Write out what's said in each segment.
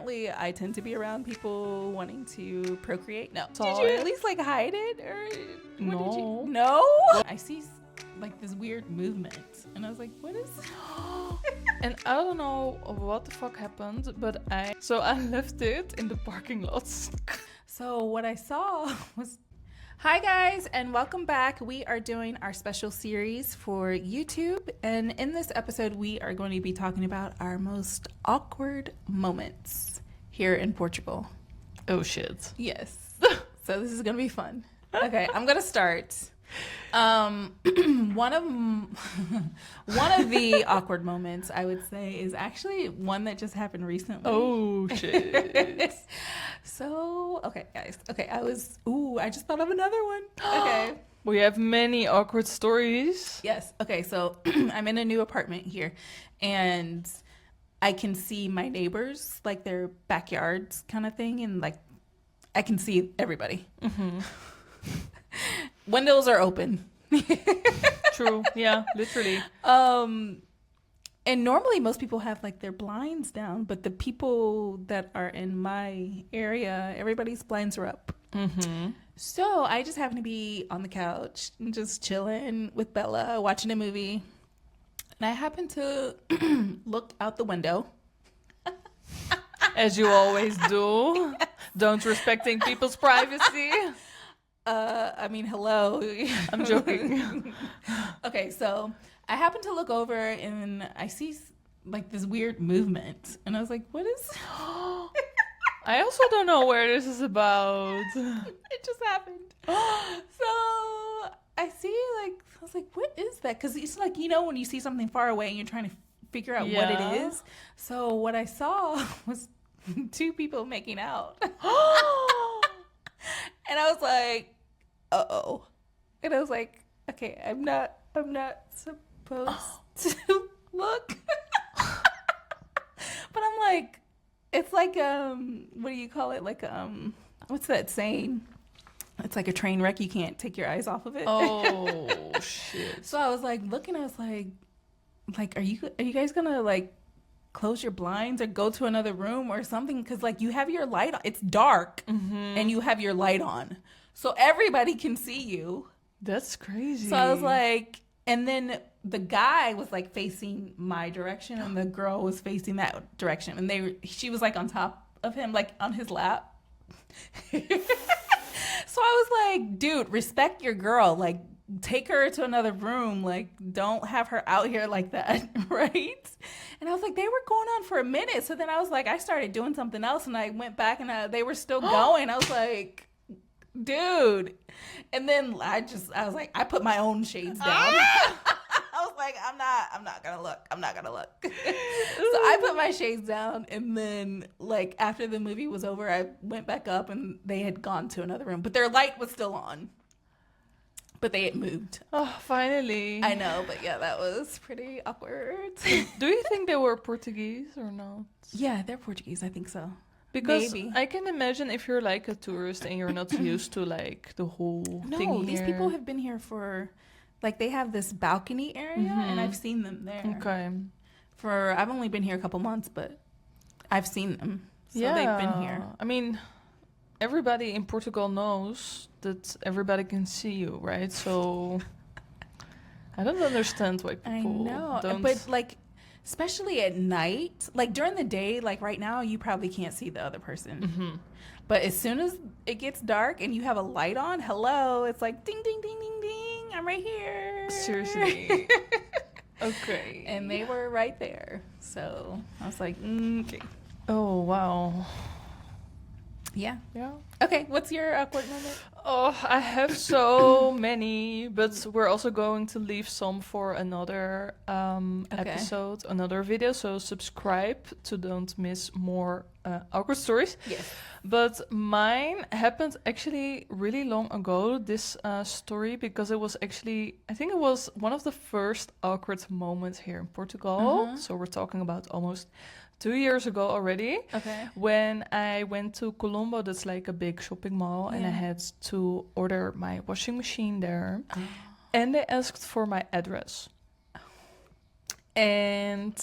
apparently I tend to be around people wanting to procreate. No. Sorry. Did you at least like hide it or what No. did you? No. I see like this weird movement, and I was like, "What is?" And I don't know what the fuck happened, but I left it in the parking lots. So what I saw was, hi guys, and welcome back. We are doing our special series for YouTube, and in this episode, we are going to be talking about our most awkward moments here in Portugal. Oh shit. Yes. So this is gonna be fun. Okay, I'm gonna start. One of the awkward moments I would say is actually one that just happened recently. Oh shit. So, okay, guys. Okay, I just thought of another one. Okay. We have many awkward stories. Yes. Okay, so I'm in a new apartment here, and I can see my neighbors, like their backyards kind of thing, and like I can see everybody. Mm-hmm. Windows are open. True. Yeah, literally. And normally most people have like their blinds down, but the people that are in my area, everybody's blinds are up. Mm-hmm. So I just happen to be on the couch and just chilling with Bella, watching a movie. And I happen to look out the window. As you always do. Yes. Don't respecting people's privacy. I mean, hello. I'm joking. Okay, so I happen to look over and I see like this weird movement. And I was like, what is... I also don't know where this is about. It just happened. So I see I was like, what is that? Because it's like, when you see something far away and you're trying to figure out what it is. So what I saw was two people making out. And I was like, uh-oh. And I was like, okay, I'm not supposed to look. But I'm like, it's like, what do you call it? Like, what's that saying? It's like a train wreck. You can't take your eyes off of it. Oh, shit. So I was like looking, I was like, are you guys gonna like close your blinds or go to another room or something? Because like you have your light on. It's dark, mm-hmm. and you have your light on. So everybody can see you. That's crazy. So I was like, and then the guy was like facing my direction and the girl was facing that direction. And she was like on top of him, like on his lap. So I was like, dude, respect your girl. Like, take her to another room. Like, don't have her out here like that, right? And I was like, they were going on for a minute. So then I was like, I started doing something else and I went back and they were still going. I was like, dude. And then I was like, I put my own shades down. I was like, I'm not gonna look. I'm not gonna look. So I put my shades down, and then like after the movie was over, I went back up and they had gone to another room, but their light was still on. But they had moved. Oh, finally. I know, but yeah, that was pretty awkward. Do you think they were Portuguese or not? Yeah, they're Portuguese. I think so. Because maybe. I can imagine if you're like a tourist and you're not used to like the whole thing here. No, these people have been here for, like, they have this balcony area, mm-hmm. and I've seen them there. Okay. I've only been here a couple months, but I've seen them. So yeah, they've been here. I mean, everybody in Portugal knows that everybody can see you, right? So I don't understand why people don't. But like, especially at night, like during the day, like right now, you probably can't see the other person. Mm-hmm. But as soon as it gets dark and you have a light on, hello, it's like ding, ding, ding, ding, ding. I'm right here. Seriously. Okay. And they were right there. So I was like, okay. Oh, wow. Yeah. Yeah. Okay, what's your awkward moment? Oh, I have so many, but we're also going to leave some for another episode, another video. So subscribe to don't miss more awkward stories. Yes. But mine happened actually really long ago, this story, because it was actually, I think it was one of the first awkward moments here in Portugal. Mm-hmm. So we're talking about almost 2 years ago already. Okay. When I went to Colombo, that's like a big shopping mall, and I had to order my washing machine there. Oh. And they asked for my address. And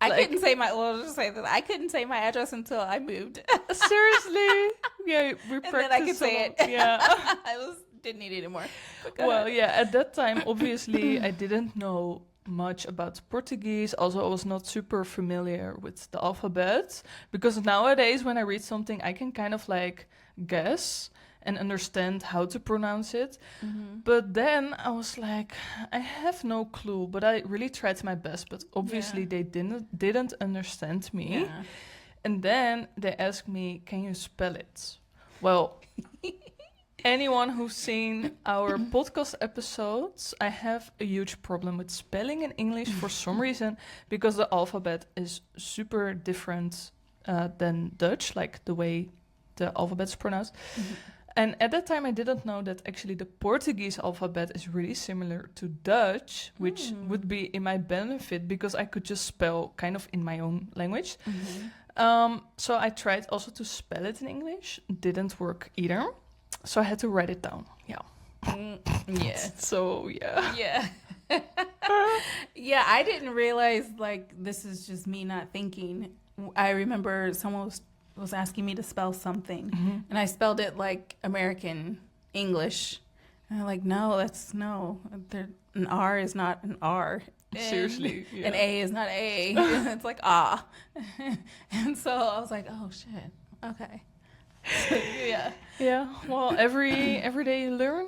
I Like- couldn't say my. Well, I'll just say that I couldn't say my address until I moved. Seriously? Yeah, we And practiced then I could say a lot. it. Yeah. I didn't need it anymore. But go Well, ahead. yeah, at that time, obviously, I didn't know much about Portuguese. Also, I was not super familiar with the alphabet because nowadays, when I read something, I can kind of like guess and understand how to pronounce it. But then I was like, I have no clue, but I really tried my best. But obviously, Yeah. they didn't understand me. Yeah. And then they asked me, "Can you spell it?" Well, anyone who's seen our podcast episodes, I have a huge problem with spelling in English for some reason because the alphabet is super different than Dutch, like the way the alphabet's pronounced. And at that time, I didn't know that actually the Portuguese alphabet is really similar to Dutch, which would be in my benefit because I could just spell kind of in my own language. So I tried also to spell it in English. Didn't work either. So I had to write it down. Yeah. Yeah. So yeah. Yeah. Yeah, I didn't realize like this is just me not thinking. I remember someone was asking me to spell something and I spelled it like American English. And I'm like, no, an R is not an R. And Seriously, yeah. An A is not A. It's like ah. And so I was like, oh shit. Okay. Yeah. Yeah. Well, every day you learn.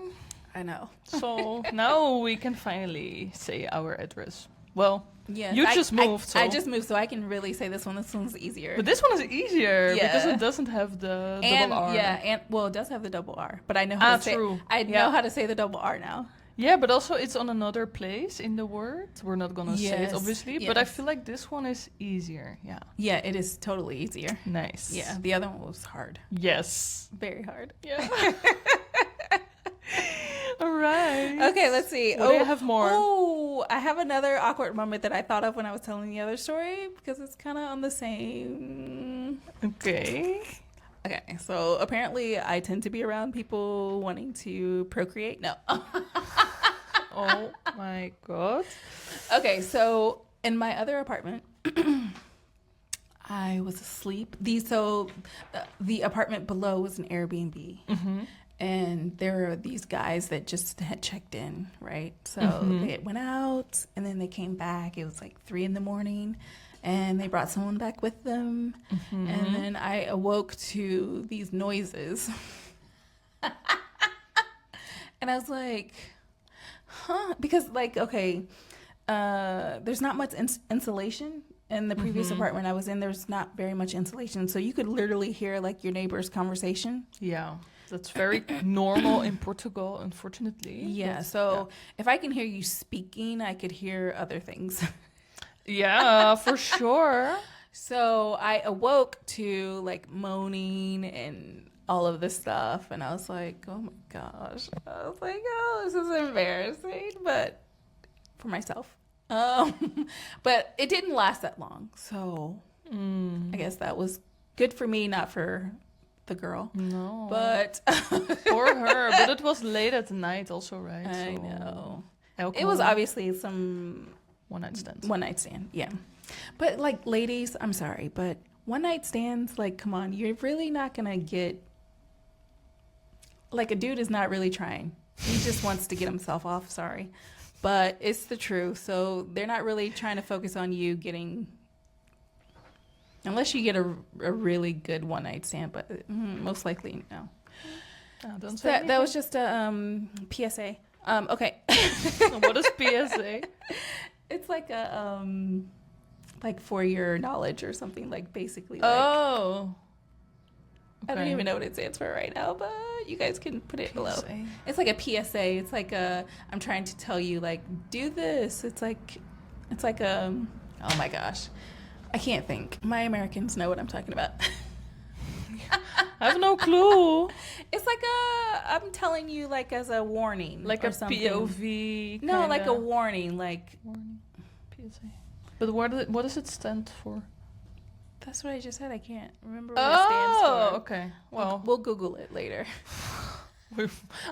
I know. So now we can finally say our address. Well, Yeah. you just moved. I so- just moved, so I can really say this one. This one's easier. But this one is easier because Yeah. it doesn't have the And double R. yeah, and well, it does have the double R, but I know how to say. True. I Yeah. know how to say the double R now. Yeah, but also it's on another place in the word. We're not gonna say it Yes, obviously, but I yes. feel like this one is easier. Yeah. Yeah, it is totally easier. Nice. Yeah, the other one was hard, Yes. very hard. Yeah. All right. Okay, let's see. What do you have more? Oh, I have another awkward moment that I thought of when I was telling the other story because it's kind of on the same. Okay. Okay, so apparently I tend to be around people wanting to procreate. No. Oh my god. Okay, so in my other apartment, I was asleep. The apartment below was an Airbnb, and there were these guys that just had checked in, right? So they went out, and then they came back. It was like 3 a.m, and they brought someone back with them, and then I awoke to these noises, and I was like, huh? Because like, okay, there's not much insulation in the previous apartment I was in. There's not very much insulation, so you could literally hear like your neighbor's conversation. Yeah. That's very normal in Portugal, unfortunately. Yeah, But, so if I can hear you speaking, I could hear other things. yeah, for sure. So I awoke to like moaning and all of this stuff, and I was like, oh my gosh. I was like, oh, this is embarrassing, but for myself. But it didn't last that long, so I guess that was good for me, not for the girl. No. But For her. But it was late at night also, right? I So know. alcohol, It was obviously some one night stand. one night stand, yeah. But like, ladies, I'm sorry, but one night stands, like, come on, you're really not gonna get. Like, a dude is not really trying. He just wants to get himself off. Sorry, but it's the truth. So they're not really trying to focus on you getting. Unless you get a really good one night stand, but most likely no. Don't say That was just a PSA. Okay. anything. What is PSA? It's like a like for your knowledge or something, like basically like Oh. I don't Okay. even know what it stands for right now, but you guys can put it below. PSA. It's like a PSA. It's like a I'm trying to tell you, like, do this. It's like a oh my gosh. I can't think. My Americans know what I'm talking about. I have no clue. It's like I'm telling you, like, as a warning. Like or a something. POV. No, like a kinda warning, like warning. PSA. But what does it stand for? that's what I just said. I can't remember what it stands for. Okay. Well, We'll Google it later.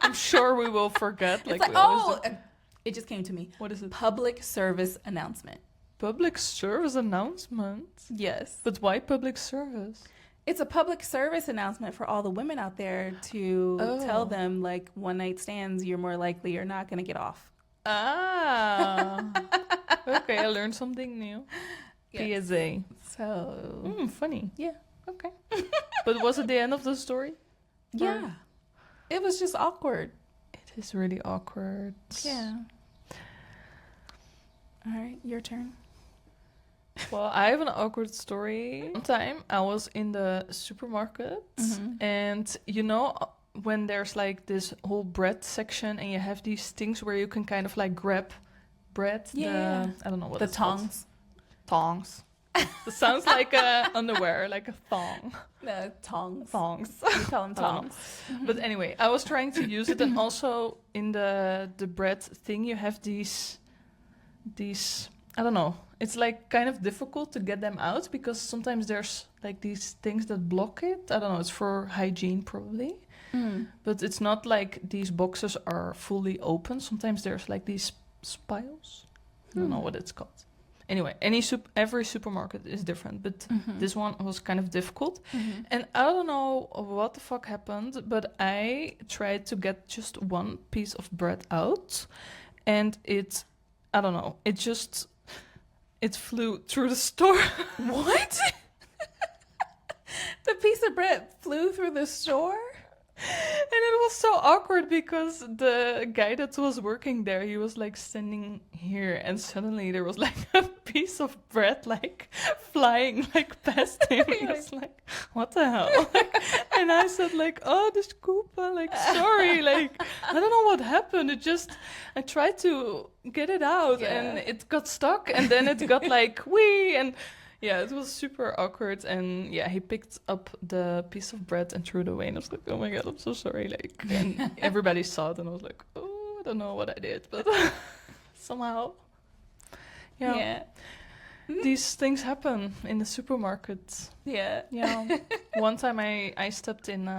I'm sure we will forget. It's Like like, we always do. it just came to me. What is it? Public service announcement. Public service announcement? Yes. But why public service? It's a public service announcement for all the women out there to tell them, like, one night stands, you're more likely you're not going to get off. Ah. Okay, I learned something new. Yes. PSA. So. Funny. Yeah. Okay. But was it the end of the story? Yeah. Or- It was just awkward. It is really awkward. Yeah. All right, your turn. Well, I have an awkward story. One time I was in the supermarket and you know when there's like this whole bread section and you have these things where you can kind of like grab bread. Yeah. I don't know what The it's called. tongs. Tongs. It sounds like a underwear, like a thong. The tongs. Thongs. You call them I don't know. tongs. But anyway, I was trying to use it, and also in the bread thing, you have these. I don't know. It's like kind of difficult to get them out because sometimes there's like these things that block it. I don't know. It's for hygiene probably, but it's not like these boxes are fully open. Sometimes there's like these spiles. I don't know what it's called. Anyway, every supermarket is different, but this one was kind of difficult. And I don't know what the fuck happened, but I tried to get just one piece of bread out, and I don't know, it flew through the store. What? The piece of bread flew through the store? And it was so awkward because the guy that was working there, he was like standing here, and suddenly there was like a piece of bread like flying like past him. He was like, "What the hell?" And I said like, "Oh, the scooper, like sorry, like I don't know what happened. I tried to get it out and it got stuck, and then it got like wee and." Yeah, it was super awkward, and yeah, he picked up the piece of bread and threw it away, and I was like, "Oh my god, I'm so sorry!" Like, and everybody saw it, and I was like, "Oh, I don't know what I did, but somehow, yeah, these things happen in the supermarket." Yeah. Yeah. One time I stepped in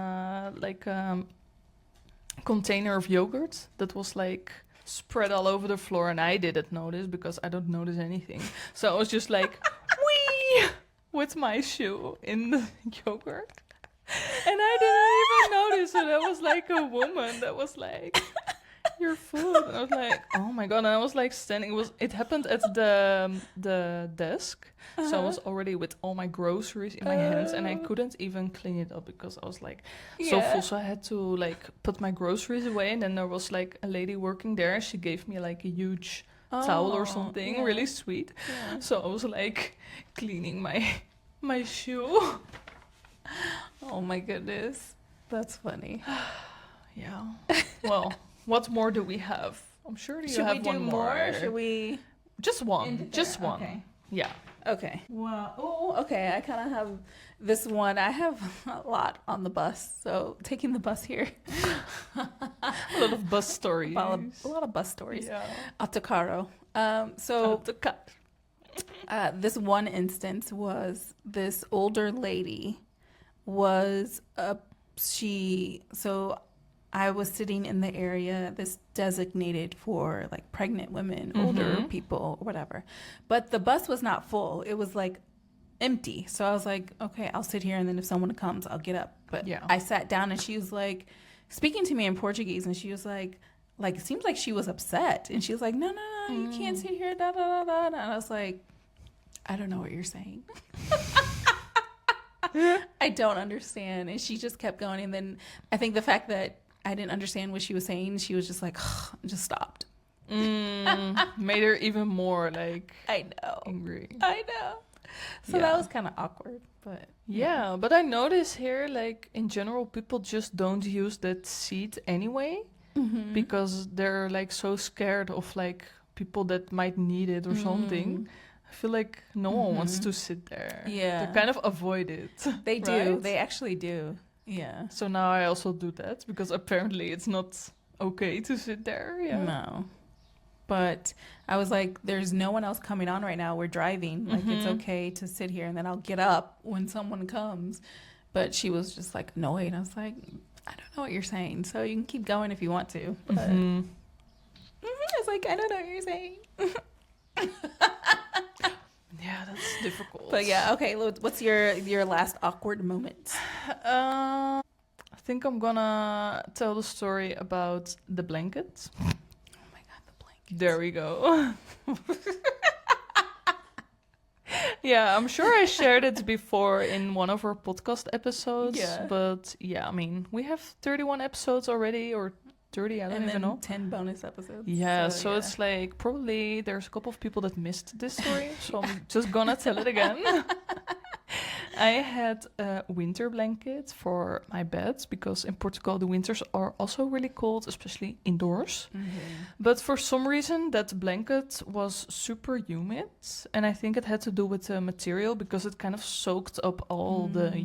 container of yogurt that was like spread all over the floor, and I didn't notice because I don't notice anything. So I was just like, wee, with my shoe in the yogurt. And I didn't even notice it. I was like a woman that was like, your food. And I was like, oh my god. And I was like standing. It happened at the desk. So I was already with all my groceries in my hands, and I couldn't even clean it up because I was like so full. So I had to like put my groceries away, and then there was like a lady working there. She gave me like a huge towel or something, really sweet. Yeah. So I was like cleaning my shoe. Oh my goodness. That's funny. Yeah. Well, what more do we have? I'm sure you have one more. Should we? Just one. Just one. Okay. Yeah. Okay. Well, okay. I kind of have this one. I have a lot on the bus, so taking the bus here. A lot of bus stories. A lot of bus stories. Yeah. Autocaro. This one instance was this older lady I was sitting in the area that's designated for like pregnant women, older people, or whatever. But the bus was not full. It was like empty. So I was like, okay, I'll sit here, and then if someone comes, I'll get up. But I sat down, and she was like speaking to me in Portuguese, and she was like it seems like she was upset. And she was like, no, you can't sit here, da, da, da, da. And I was like, I don't know what you're saying. I don't understand. And she just kept going. And then I think the fact that I didn't understand what she was saying, she was just like, just stopped. Made her even more like I know. Angry. I know. So that was kind of awkward, but yeah. But I notice here, like in general, people just don't use that seat anyway because they're like so scared of like people that might need it or something. I feel like no one wants to sit there. Yeah. They kind of avoid it. They do. Right? They actually do. Yeah. So now I also do that because apparently it's not okay to sit there. Yeah. No. But I was like, there's no one else coming on right now. We're driving. Like, it's okay to sit here, and then I'll get up when someone comes. But she was just like annoyed. I was like, I don't know what you're saying. So you can keep going if you want to. But I was like, I don't know what you're saying. Yeah, that's difficult. But yeah, okay. What's your last awkward moment? I think I'm gonna tell the story about the blanket. Oh my god, the blanket. There we go. Yeah, I'm sure I shared it before in one of our podcast episodes. Yeah. But yeah, I mean, we have 31 episodes already, or 30, I don't even know. 10 bonus episodes. Yeah, so it's like probably there's a couple of people that missed this story, so I'm just gonna tell it again. I had a winter blanket for my bed because in Portugal the winters are also really cold, especially indoors. But for some reason that blanket was super humid, and I think it had to do with the material because it kind of soaked up all the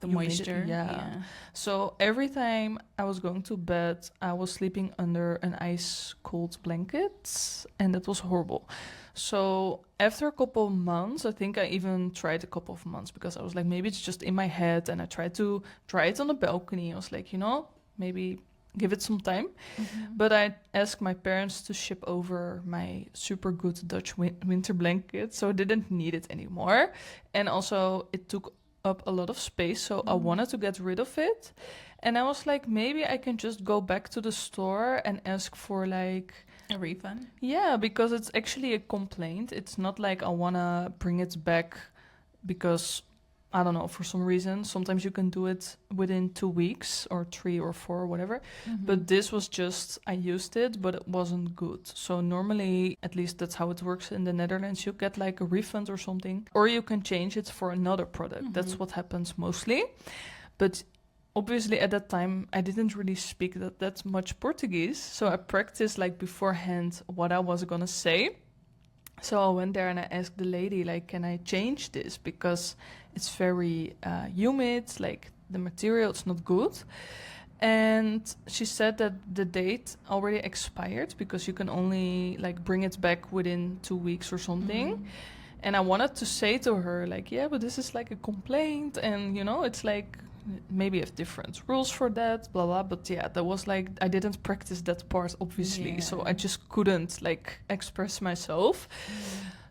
moisture. Yeah. So every time I was going to bed, I was sleeping under an ice cold blanket, and that was horrible. So after a couple of months, I think I even tried a couple of months because I was like, maybe it's just in my head, and I tried to try it on the balcony. I was like, maybe give it some time. But I asked my parents to ship over my super good Dutch winter blanket, so I didn't need it anymore. And also it took up a lot of space, so I wanted to get rid of it. And I was like, maybe I can just go back to the store and ask for like a refund. Yeah, because it's actually a complaint. It's not like I wanna bring it back because I don't know, for some reason. Sometimes you can do it within 2 weeks or 3 or 4 or whatever. But this was just, I used it, but it wasn't good. So normally, at least that's how it works in the Netherlands, you get like a refund or something. Or you can change it for another product. That's what happens mostly. But obviously at that time, I didn't really speak that much Portuguese. So I practiced like beforehand what I was gonna say. So I went there and I asked the lady, like, can I change this? Because it's very humid, like the material is not good. And she said that the date already expired because you can only like bring it back within 2 weeks or something. And I wanted to say to her, like, yeah, but this is like a complaint. And, it's like, maybe have different rules for that, blah, blah. But yeah, that was like, I didn't practice that part, obviously. Yeah. So I just couldn't like express myself.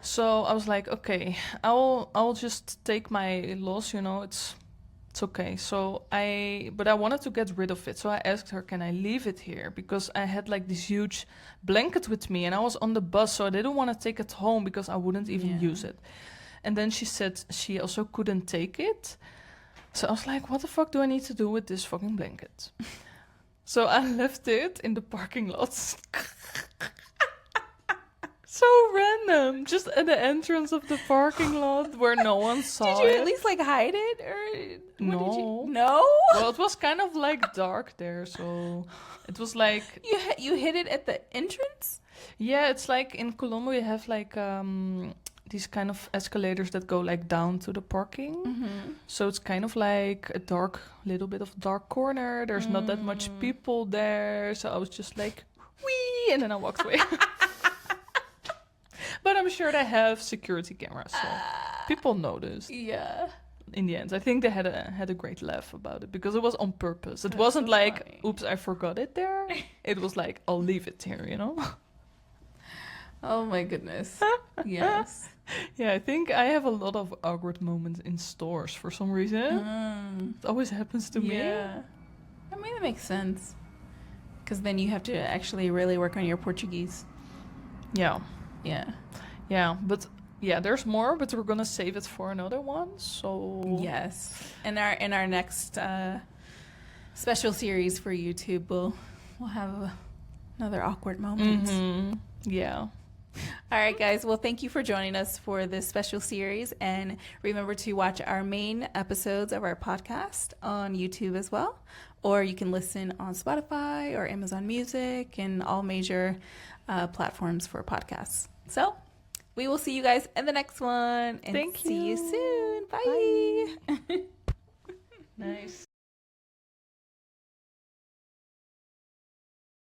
So I was like, okay, I'll just take my loss, it's okay. But I wanted to get rid of it. So I asked her, can I leave it here? Because I had like this huge blanket with me and I was on the bus, so I didn't want to take it home because I wouldn't even use it. And then she said she also couldn't take it. So I was like, what the fuck do I need to do with this fucking blanket? So I left it in the parking lot. So random, just at the entrance of the parking lot where no one saw it. Did you at least like hide it or No. No? Well, it was kind of like dark there, so it was like You hid it at the entrance? yeah, it's like in Colombia you have like these kind of escalators that go like down to the parking. So it's kind of like a little bit of dark corner. There's not that much people there, so I was just like wee, and then I walked away. But I'm sure they have security cameras, so people noticed. Yeah. In the end, I think they had a great laugh about it because it was on purpose. It That's wasn't so like, funny. oops, I forgot it there. It was like, I'll leave it here, Oh my goodness. Yes. Yeah, I think I have a lot of awkward moments in stores for some reason. It always happens to me. Yeah. I mean, it makes sense. Because then you have to actually really work on your Portuguese. Yeah. Yeah. Yeah, but yeah, there's more, but we're gonna save it for another one. So Yes. In our next special series for YouTube, we'll have another awkward moment. Yeah. All right, guys. Well, thank you for joining us for this special series. And remember to watch our main episodes of our podcast on YouTube as well. Or you can listen on Spotify or Amazon Music and all major platforms for podcasts. So we will see you guys in the next one. And Thank see you you. soon. Bye. Nice.